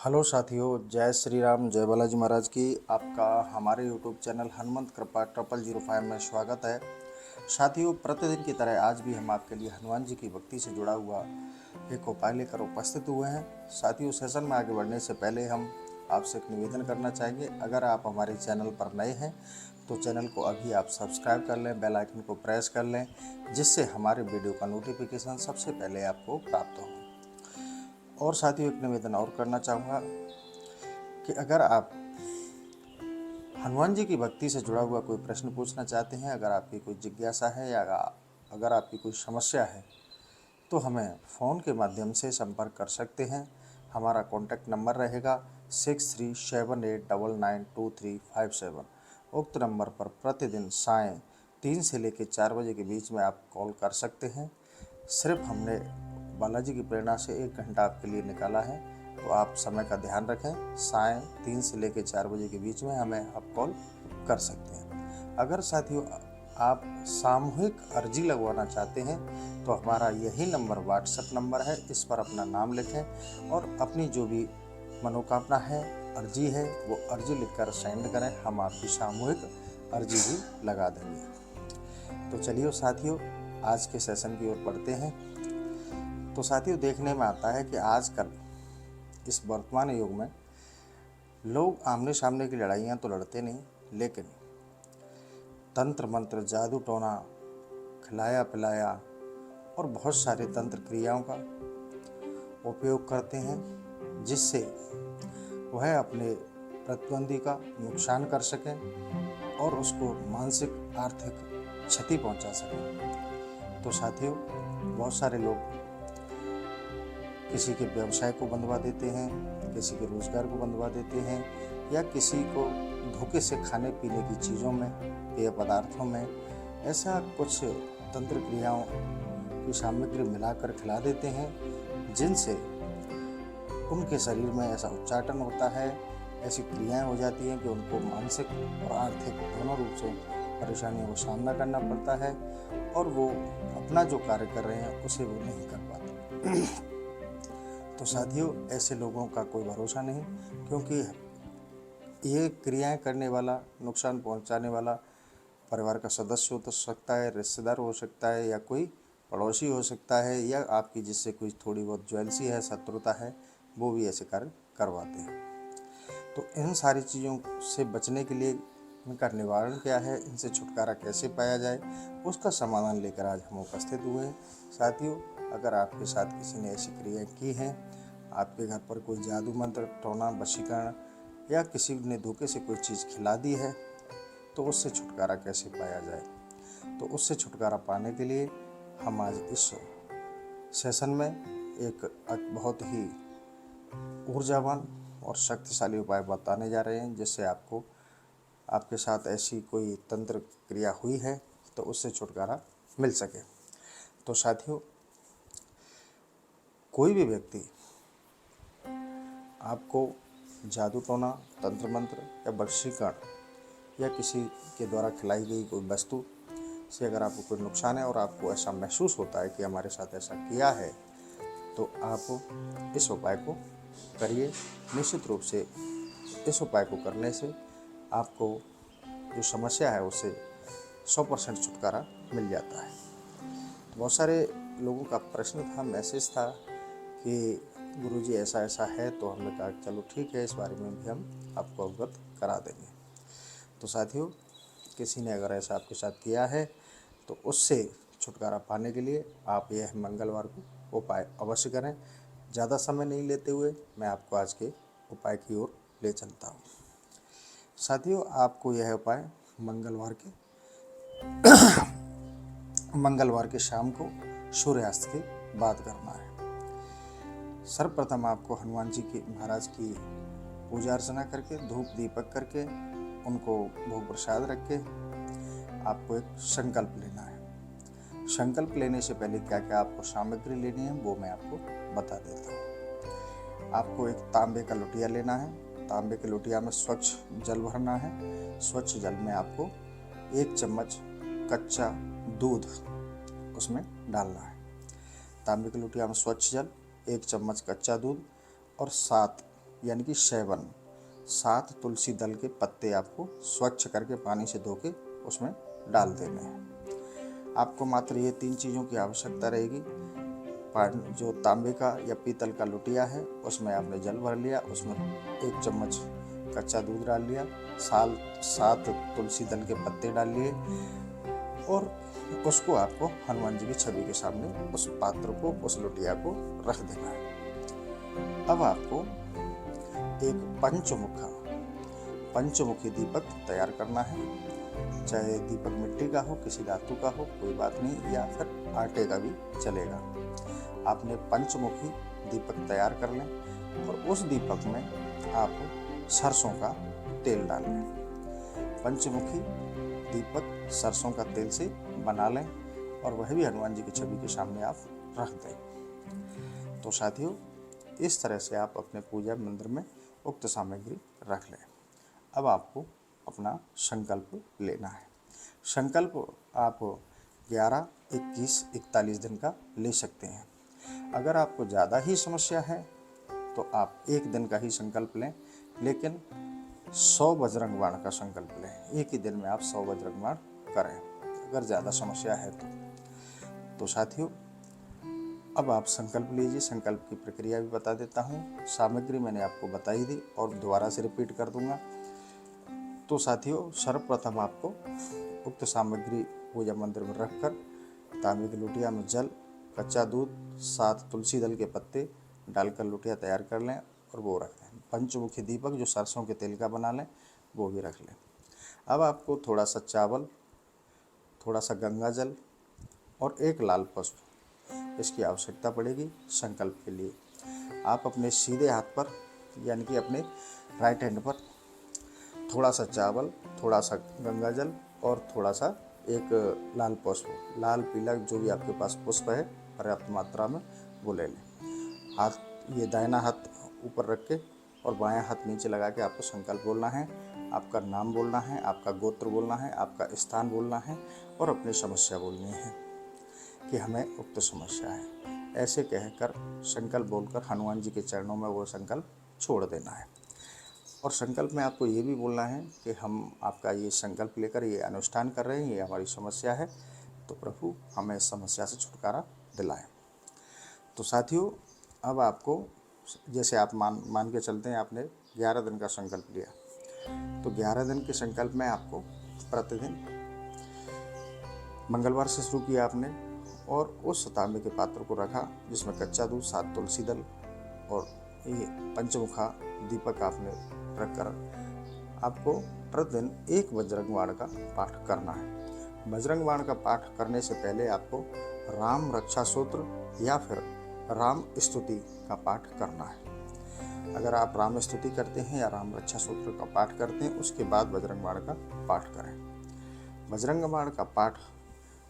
Hello साथियों, जय श्री राम, जय बालाजी महाराज की। आपका हमारे यूट्यूब चैनल हनुमंत कृपा 0005 में स्वागत है। साथियों, प्रतिदिन की तरह आज भी हम आपके लिए हनुमान जी की भक्ति से जुड़ा हुआ एक उपाय लेकर उपस्थित हुए हैं। साथियों, सेशन में आगे बढ़ने से पहले हम आपसे एक निवेदन करना चाहेंगे। अगर आप हमारे चैनल पर नए हैं तो चैनल को अभी आप सब्सक्राइब कर लें, बेल आइकन को प्रेस कर लें, जिससे हमारे वीडियो का नोटिफिकेशन सबसे पहले आपको प्राप्त हो। और साथियों, एक निवेदन और करना चाहूँगा कि अगर आप हनुमान जी की भक्ति से जुड़ा हुआ कोई प्रश्न पूछना चाहते हैं, अगर आपकी कोई जिज्ञासा है या अगर आपकी कोई समस्या है, तो हमें फ़ोन के माध्यम से संपर्क कर सकते हैं। हमारा कॉन्टैक्ट नंबर रहेगा 6378992357। उक्त नंबर पर प्रतिदिन सायं 3 से लेकर 4 बजे के बीच में आप कॉल कर सकते हैं। सिर्फ हमने बालाजी की प्रेरणा से 1 घंटा आपके लिए निकाला है, तो आप समय का ध्यान रखें। सायं 3 से लेकर 4 बजे के बीच में हमें आप कॉल कर सकते हैं। अगर साथियों आप सामूहिक अर्जी लगवाना चाहते हैं तो हमारा यही नंबर व्हाट्सएप नंबर है। इस पर अपना नाम लिखें और अपनी जो भी मनोकामना है, अर्जी है, वो अर्जी लिखकर सेंड करें। हम आपकी सामूहिक अर्जी भी लगा देंगे। तो चलिए साथियों, आज के सेशन की ओर बढ़ते हैं। तो साथियों, देखने में आता है कि आजकल इस वर्तमान युग में लोग आमने सामने की लड़ाइयाँ तो लड़ते नहीं, लेकिन तंत्र मंत्र, जादू टोना, खिलाया पिलाया और बहुत सारे तंत्र क्रियाओं का उपयोग करते हैं, जिससे वह अपने प्रतिद्वंदी का नुकसान कर सकें और उसको मानसिक आर्थिक क्षति पहुंचा सकें। तो साथियों, बहुत सारे लोग किसी के व्यवसाय को बंधवा देते हैं, किसी के रोजगार को बंधवा देते हैं, या किसी को धोखे से खाने पीने की चीज़ों में, पेय पदार्थों में ऐसा कुछ तंत्र क्रियाओं की सामग्री मिलाकर खिला देते हैं, जिनसे उनके शरीर में ऐसा उच्चाटन होता है, ऐसी क्रियाएं हो जाती हैं कि उनको मानसिक और आर्थिक दोनों रूप से परेशानियों का सामना करना पड़ता है और वो अपना जो कार्य कर रहे हैं उसे वो नहीं कर पाते। तो साथियों, ऐसे लोगों का कोई भरोसा नहीं, क्योंकि ये क्रियाएं करने वाला, नुकसान पहुंचाने वाला परिवार का सदस्य हो सकता है, रिश्तेदार हो सकता है, या कोई पड़ोसी हो सकता है, या आपकी जिससे कोई थोड़ी बहुत ज्वेलसी है, शत्रुता है, वो भी ऐसे कार्य करवाते हैं। तो इन सारी चीज़ों से बचने के लिए इनका निवारण क्या है, इनसे छुटकारा कैसे पाया जाए, उसका समाधान लेकर आज हम उपस्थित हुए हैं। साथियों, अगर आपके साथ किसी ने ऐसी क्रियाएं की हैं, आपके घर पर कोई जादू मंत्र, टोना, वशीकरण या किसी ने धोखे से कोई चीज़ खिला दी है, तो उससे छुटकारा कैसे पाया जाए। तो उससे छुटकारा पाने के लिए हम आज इस सेशन में एक बहुत ही ऊर्जावान और शक्तिशाली उपाय बताने जा रहे हैं, जिससे आपको, आपके साथ ऐसी कोई तंत्र क्रिया हुई है तो उससे छुटकारा मिल सके। तो साथियों, कोई भी व्यक्ति आपको जादू टोना, तंत्र मंत्र या वशीकरण या किसी के द्वारा खिलाई गई कोई वस्तु से अगर आपको कोई नुकसान है और आपको ऐसा महसूस होता है कि हमारे साथ ऐसा किया है, तो आप इस उपाय को करिए। निश्चित रूप से इस उपाय को करने से आपको जो समस्या है उससे 100% छुटकारा मिल जाता है। बहुत सारे लोगों का प्रश्न था, मैसेज था कि गुरुजी ऐसा ऐसा है, तो हमने कहा चलो ठीक है, इस बारे में भी हम आपको अवगत करा देंगे। तो साथियों, किसी ने अगर ऐसा आपके साथ किया है तो उससे छुटकारा पाने के लिए आप यह मंगलवार को उपाय अवश्य करें। ज़्यादा समय नहीं लेते हुए मैं आपको आज के उपाय की ओर ले चलता हूँ। साथियों, आपको यह उपाय मंगलवार के शाम को सूर्यास्त के बाद करना है। सर्वप्रथम आपको हनुमान जी की, महाराज की पूजा अर्चना करके, धूप दीपक करके, उनको भोग प्रसाद रख के आपको एक संकल्प लेना है। संकल्प लेने से पहले क्या क्या आपको सामग्री लेनी है वो मैं आपको बता देता हूँ। आपको एक तांबे का लोटिया लेना है। तांबे के लोटिया में स्वच्छ जल भरना है। स्वच्छ जल में आपको 1 चम्मच कच्चा दूध उसमें डालना है। तांबे की लोटिया में स्वच्छ जल, 1 चम्मच कच्चा दूध और 7 यानी कि 7 तुलसी दल के पत्ते आपको स्वच्छ करके पानी से धो के उसमें डाल देने हैं। आपको मात्र ये 3 चीज़ों की आवश्यकता रहेगी। जो तांबे का या पीतल का लुटिया है उसमें आपने जल भर लिया, उसमें 1 चम्मच कच्चा दूध डाल लिया, 7 तुलसी दल के पत्ते डाल लिए और उसको आपको हनुमान जी की छवि के सामने उस पात्र को, उस लुटिया को रख देना है। अब आपको एक पंचमुखी दीपक तैयार करना है। चाहे दीपक मिट्टी का हो, किसी धातु का हो, कोई बात नहीं, या फिर आटे का भी चलेगा। आपने पंचमुखी दीपक तैयार कर लें और उस दीपक में आप सरसों का तेल डाल लें। पंचमुखी दीपक सरसों का तेल से बना लें और वह भी हनुमान जी की छवि के सामने आप रख दें। तो साथियों, इस तरह से आप अपने पूजा मंदिर में उक्त सामग्री रख लें। अब आपको अपना संकल्प लेना है। संकल्प आप 11, 21, 41 दिन का ले सकते हैं। अगर आपको ज़्यादा ही समस्या है तो आप 1 दिन का ही संकल्प लें, लेकिन 100 बजरंग बाण का संकल्प लें। एक ही दिन में आप 100 बजरंग बाण करें अगर ज़्यादा समस्या है तो साथियों, अब आप संकल्प लीजिए। संकल्प की प्रक्रिया भी बता देता हूँ। सामग्री मैंने आपको बताई दी और दोबारा से रिपीट कर दूंगा। तो साथियों, सर्वप्रथम आपको उक्त सामग्री पूजा मंदिर में रखकर तांबे की लोटिया में जल, कच्चा दूध, 7 तुलसी दल के पत्ते डालकर लोटिया तैयार कर लें और वो रख दें। पंचमुखी दीपक जो सरसों के तेल का बना लें वो भी रख लें। अब आपको थोड़ा सा चावल, थोड़ा सा गंगा जल और 1 लाल पुष्प इसकी आवश्यकता पड़ेगी संकल्प के लिए। आप अपने सीधे हाथ पर यानी कि अपने राइट हैंड पर थोड़ा सा चावल, थोड़ा सा गंगा जल और थोड़ा सा 1 लाल पुष्प, लाल पीला जो भी आपके पास पुष्प है पर्याप्त मात्रा में वो ले लें। ये दाहिना हाथ ऊपर रख के और बायां हाथ नीचे लगा के आपको संकल्प बोलना है। आपका नाम बोलना है, आपका गोत्र बोलना है, आपका स्थान बोलना है और अपनी समस्या बोलनी है कि हमें उक्त समस्या है। ऐसे कहकर संकल्प बोलकर हनुमान जी के चरणों में वो संकल्प छोड़ देना है। और संकल्प में आपको ये भी बोलना है कि हम आपका ये संकल्प लेकर ये अनुष्ठान कर रहे हैं, ये हमारी समस्या है, तो प्रभु हमें इस समस्या से छुटकारा दिलाएं। तो साथियों, अब आपको जैसे आप मान के चलते हैं आपने 11 दिन का संकल्प लिया, तो 11 दिन के संकल्प में आपको प्रतिदिन मंगलवार से शुरू किया आपने और उस तांबे के पात्र को रखा जिसमें कच्चा दूध, 7 तुलसी दल और ये पंचमुखा दीपक आपने रखकर आपको प्रतिदिन 1 बजरंग बाण का पाठ करना है। बजरंग बाण का पाठ करने से पहले आपको राम रक्षा सूत्र या फिर राम स्तुति का पाठ करना है। अगर आप राम स्तुति करते हैं या राम रक्षा सूत्र का पाठ करते हैं, उसके बाद बजरंग बाण का पाठ करें। बजरंग बाण का पाठ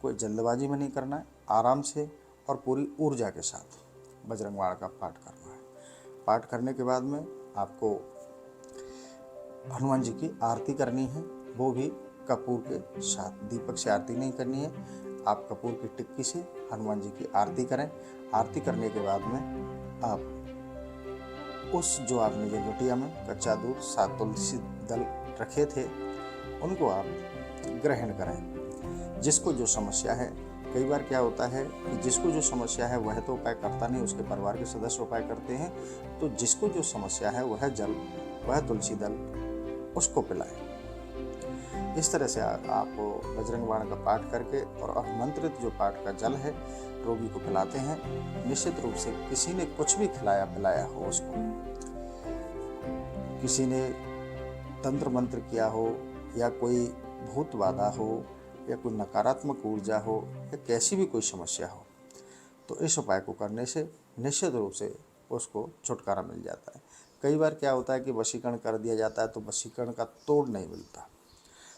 कोई जल्दबाजी में नहीं करना है, आराम से और पूरी ऊर्जा के साथ बजरंग बाण का पाठ करना है। पाठ करने के बाद में आपको हनुमान जी की आरती करनी है, वो भी कपूर के साथ। दीपक से आरती नहीं करनी है, आप कपूर की टिक्की से हनुमान जी की आरती करें। आरती करने के बाद में आप उस जो आपने जो लोटिया में कच्चा दूध, 7 तुलसी दल रखे थे उनको आप ग्रहण करें। जिसको जो समस्या है, कई बार क्या होता है कि जिसको जो समस्या है वह तो उपाय करता नहीं, उसके परिवार के सदस्य उपाय करते हैं, तो जिसको जो समस्या है वह जल, वह तुलसी दल उसको पिलाएं। इस तरह से आप बजरंग बाण का पाठ करके और अभिमंत्रित जो पाठ का जल है रोगी को पिलाते हैं। निश्चित रूप से किसी ने कुछ भी खिलाया पिलाया हो उसको, किसी ने तंत्र मंत्र किया हो या कोई भूत बाधा हो या कोई नकारात्मक ऊर्जा हो या कैसी भी कोई समस्या हो, तो इस उपाय को करने से निश्चित रूप से उसको छुटकारा मिल जाता है। कई बार क्या होता है कि वशीकरण कर दिया जाता है तो वशीकरण का तोड़ नहीं मिलता,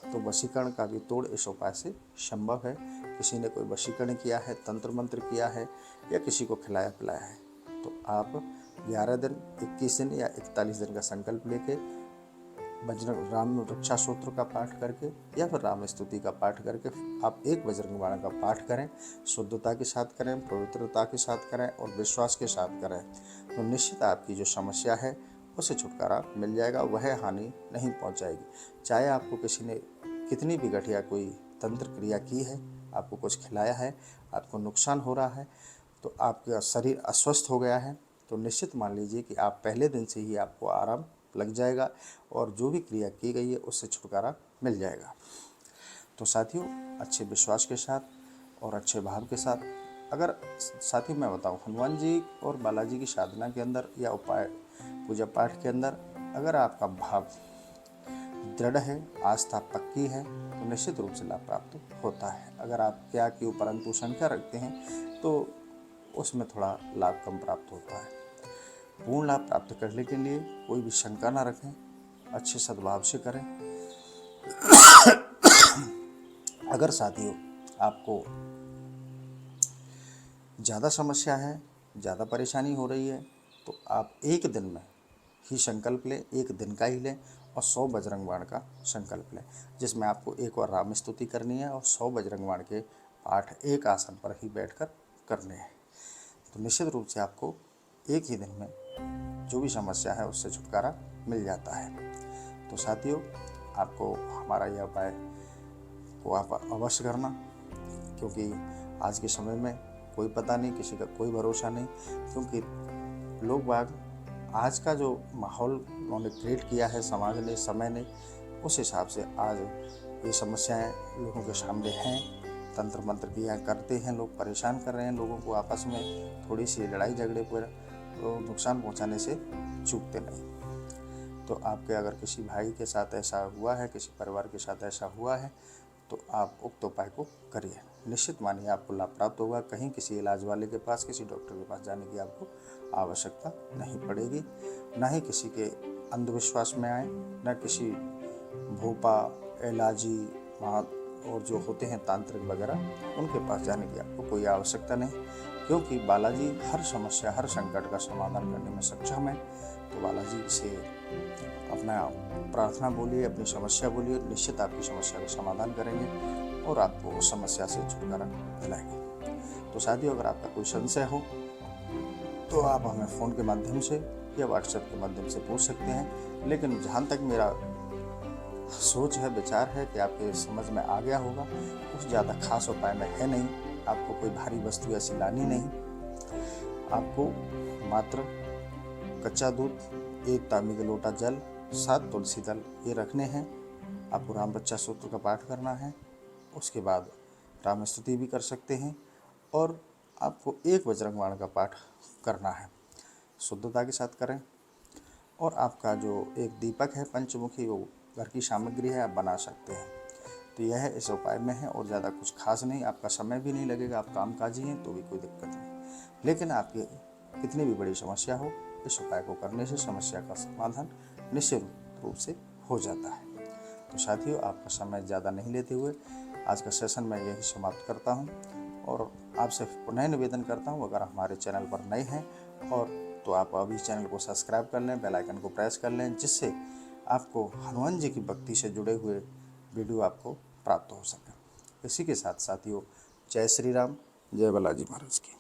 तो वशीकरण का भी तोड़ इस उपाय से संभव है। किसी ने कोई वशीकरण किया है, तंत्र मंत्र किया है या किसी को खिलाया पिलाया है, तो आप 11 दिन, 21 दिन या 41 दिन का संकल्प लेके बजरंग राम रक्षा सूत्र का पाठ करके या फिर राम स्तुति का पाठ करके आप 1 बजरंग बाण का पाठ करें। शुद्धता के साथ करें, पवित्रता के साथ करें और विश्वास के साथ करें, तो निश्चित आपकी जो समस्या है उससे छुटकारा मिल जाएगा, वह हानि नहीं पहुंचाएगी। चाहे आपको किसी ने कितनी भी घटिया कोई तंत्र क्रिया की है, आपको कुछ खिलाया है, आपको नुकसान हो रहा है, तो आपका शरीर अस्वस्थ हो गया है, तो निश्चित मान लीजिए कि आप पहले दिन से ही आपको आराम लग जाएगा और जो भी क्रिया की गई है उससे छुटकारा मिल जाएगा। तो साथियों, अच्छे विश्वास के साथ और अच्छे भाव के साथ, अगर साथियों मैं बताऊं, हनुमान जी और बालाजी की साधना के अंदर या उपाय पूजा पाठ के अंदर अगर आपका भाव दृढ़ है, आस्था पक्की है, तो निश्चित रूप से लाभ प्राप्त होता है। अगर आप क्या कि परंतु शंका रखते हैं तो उसमें थोड़ा लाभ कम प्राप्त होता है। पूर्ण लाभ प्राप्त करने के लिए कोई भी शंका ना रखें, अच्छे सद्भाव से करें। अगर साथियों आपको ज़्यादा समस्या है, ज़्यादा परेशानी हो रही है, तो आप एक दिन में ही संकल्प लें, एक दिन का ही लें और 100 बजरंग बाण का संकल्प लें, जिसमें आपको एक और राम स्तुति करनी है और 100 बजरंग बाण के पाठ एक आसन पर ही बैठकर करने हैं। तो निश्चित रूप से आपको एक ही दिन में जो भी समस्या है उससे छुटकारा मिल जाता है। तो साथियों, आपको हमारा यह उपाय को आप अवश्य करना, क्योंकि आज के समय में कोई पता नहीं, किसी का कोई भरोसा नहीं, क्योंकि लोग बाग आज का जो माहौल उन्होंने क्रिएट किया है समाज ने, समय ने, उस हिसाब से आज ये समस्याएं लोगों के सामने हैं। तंत्र मंत्र क्रिया करते हैं, लोग परेशान कर रहे हैं लोगों को, आपस में थोड़ी सी लड़ाई झगड़े पर नुकसान पहुंचाने से चूकते नहीं। तो आपके अगर किसी भाई के साथ ऐसा हुआ है, किसी परिवार के साथ ऐसा हुआ है, तो आप उक्त उपाय को करिए, निश्चित मानिए आपको लाभ प्राप्त होगा। कहीं किसी इलाज वाले के पास, किसी डॉक्टर के पास जाने की आपको आवश्यकता नहीं पड़ेगी, ना ही किसी के अंधविश्वास में आए, ना किसी भोपा, इलाजी और जो होते हैं तांत्रिक वगैरह, उनके पास जाने की आपको कोई आवश्यकता नहीं, क्योंकि बालाजी हर समस्या, हर संकट का समाधान करने में सक्षम है। तो बालाजी से अपना प्रार्थना बोलिए, अपनी समस्या बोलिए, निश्चित आपकी समस्या का समाधान करेंगे और आपको उस समस्या से छुटकारा दिलाएंगे। तो साथियों, अगर आपका कोई संशय हो तो आप हमें फ़ोन के माध्यम से या व्हाट्सएप के माध्यम से पूछ सकते हैं, लेकिन जहाँ तक मेरा सोच है, विचार है कि आपके समझ में आ गया होगा, कुछ ज़्यादा खास उपाय में है नहीं। आपको कोई भारी वस्तु ऐसी लानी नहीं, आपको मात्र कच्चा दूध, 1 तांबे का लोटा जल, 7 तुलसी दल ये रखने हैं। आपको राम रक्षा सूत्र का पाठ करना है, उसके बाद राम स्तुति भी कर सकते हैं और आपको 1 बजरंग बाण का पाठ करना है। शुद्धता के साथ करें और आपका जो एक दीपक है पंचमुखी, वो घर की सामग्री है, आप बना सकते हैं। तो यह इस उपाय में है और ज़्यादा कुछ खास नहीं, आपका समय भी नहीं लगेगा, आप कामकाजी हैं तो भी कोई दिक्कत नहीं। लेकिन आपकी कितनी भी बड़ी समस्या हो, इस उपाय को करने से समस्या का समाधान निश्चित रूप से हो जाता है। तो साथियों, आपका समय ज़्यादा नहीं लेते हुए आज का सेशन मैं यही समाप्त करता हूँ और आपसे पुनः निवेदन करता हूँ, अगर हमारे चैनल पर नए हैं और तो आप अभी चैनल को सब्सक्राइब कर लें, बेल आइकन को प्रेस कर लें, जिससे आपको हनुमान जी की भक्ति से जुड़े हुए वीडियो आपको प्राप्त हो सके। इसी के साथ साथियों, जय श्री राम, जय बालाजी महाराज की।